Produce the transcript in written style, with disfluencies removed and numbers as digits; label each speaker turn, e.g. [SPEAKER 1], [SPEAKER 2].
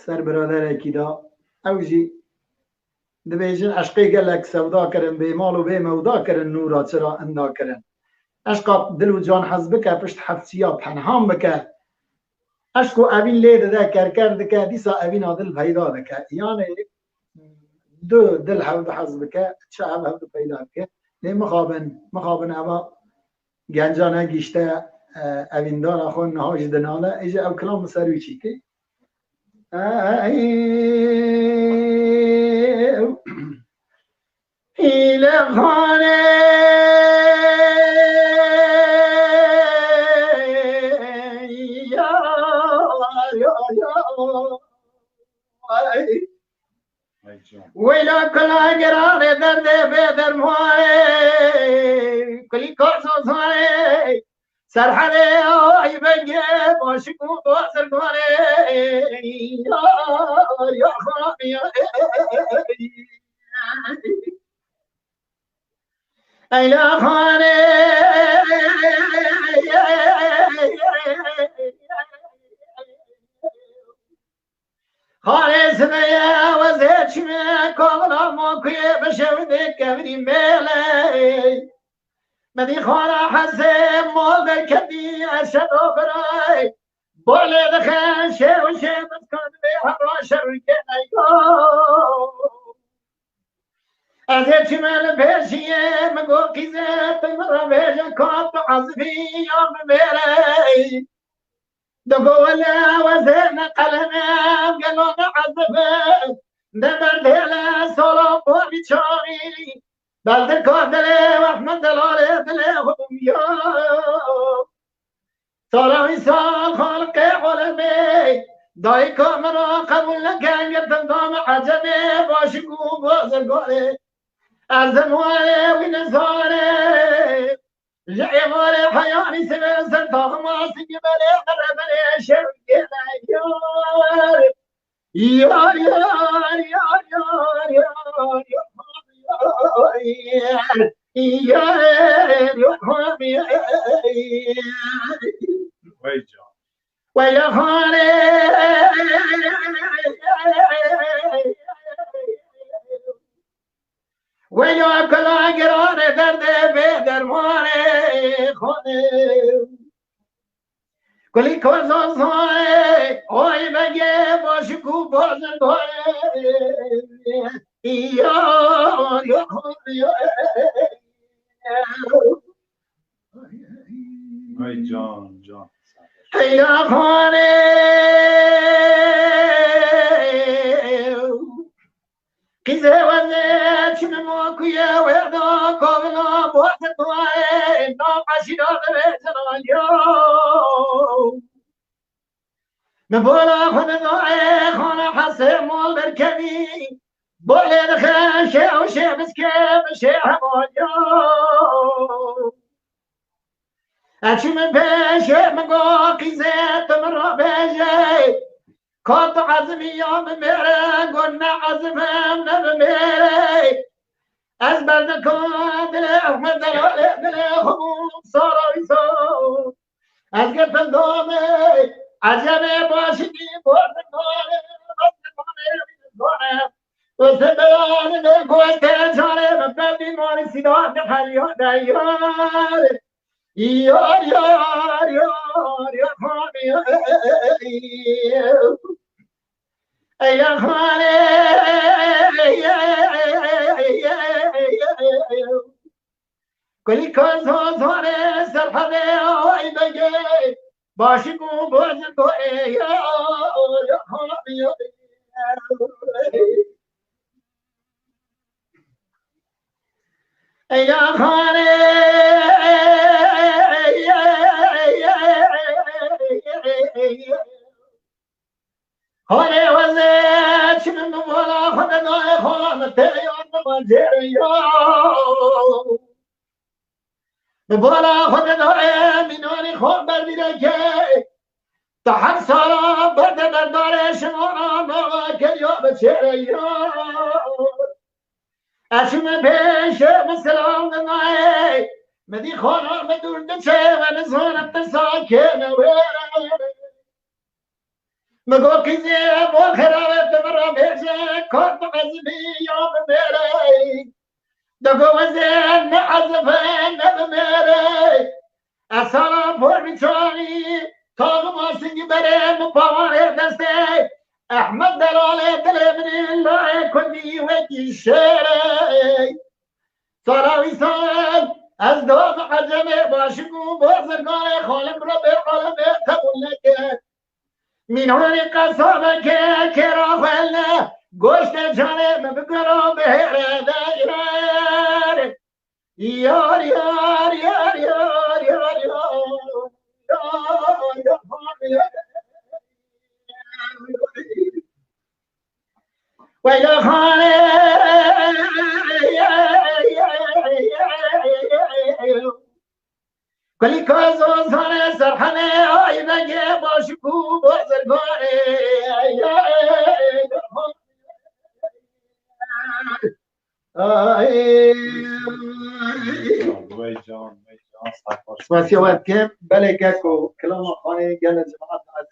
[SPEAKER 1] سر برادرێکی دا ئەوژی دەبێژن عشقی گەلێک سەوداکردن بێماڵ و بێمەوداکردن نورا چرا ئەنداکردن عشقا دل و جان حەز بکە پشت حەفچیا پەنهان بکە عشق و ئەڤین لێ دەدە کەرکەر دکە دیسا ئەڤینا دل پەیدا دکە یانێ دو دل هەود حەز بکە چ هەود پەیدا بکە لێ مخابن ئەوە گەنجانە گیشتە ئەڤیندارە خۆن نەهاژ دنالە ئیژە ئەو کلام سەروی چیکە إلى خانه يا ويلا كل قرار درد بدر موي كل كوسو صاري سرحني اي بنجي باشكو باسر غاري يا خرابي يا خاني خاني سميا وزيت شمي كولا موكي بشودك كبري ميلي مدي خانا حسين مول بالكبي أشد أخراي بولي دخان شي وشي مسكن بيها راشر كنايو أزيت شمال بيشيه مقو كيزات مرة بيجا كوب عزبي يوم بيري دقولا وزين قلمي قلونا عزبي دبر ديلا سولو بوري شوري بلد كودلي واحمد دلالي دلي هم يو صلاحي سال خالقي علمي داي كامرا قبول لكن يتنظام عجبي باشكو بازرقالي أزموالي ونزالي جعيمالي حياني سبي سلطاق ماسي جبالي قربالي شرقي يار يار يار يار يار ويا خالي ويا كلا قرار درد بدر مالي خالي كلي كوزا صاي اوي بگه باشكو بازن غالي يا
[SPEAKER 2] جان
[SPEAKER 1] يا خاني كذا وزيت شمموك يا ويدا كوغنا بوحد طوائي نام عشيرات بيتنا اليوم نبولا خدناي خانا حسي مول بركبي بولي دخل شيء وشيء مسكين شيء همونيو أشم بشيء مقاقي زيت مرة بشيء كنت عزمي يوم ميري قلنا عزمهم نبميري أزبرد كون دلي أحمد دلي خموم صاروا يسوم أزقف الدومي عجبي باشدي بوردنوني بوردنوني وسبيان نقول تجاري مبدي مالي سيدات حليون دايار يار يار يار يا خاني يا خاني كل كوزو زوري سرحدي اوي بجي باشكو بوزنكو يا خاني يا خاني خاني وزيت من ولا خدنا خانتي يوم مجريو بولا خدنا منوني خون بردك تحت سارا برد بردار شمارا ما كيو بشريو أشم بيش مسلام دناي مدي خانا مدور دشة ونزون التساكن ويرا مگو کسی با خرابت مرا بیشه کار عزمی یا بمیره دگو وزن عزفه نبمیره اصلا پر بیچاری تاغ ماسنگی بره مپاواره دسته احمد دلاله دل من الله کنی وکی شیره ساراوی سال از داغ عجمه باشگو بازرگان خالم را به عالم قبول نکرد مینان قصابه که را خلنه گوشت جانه بگرم به هره دایره یار یار یار یار یار یار ویلا خانه کلی کازون سانه سرخانه آی بگه باشکو بازرگانه واسه وقت که بله که کلام خانه گل جماعت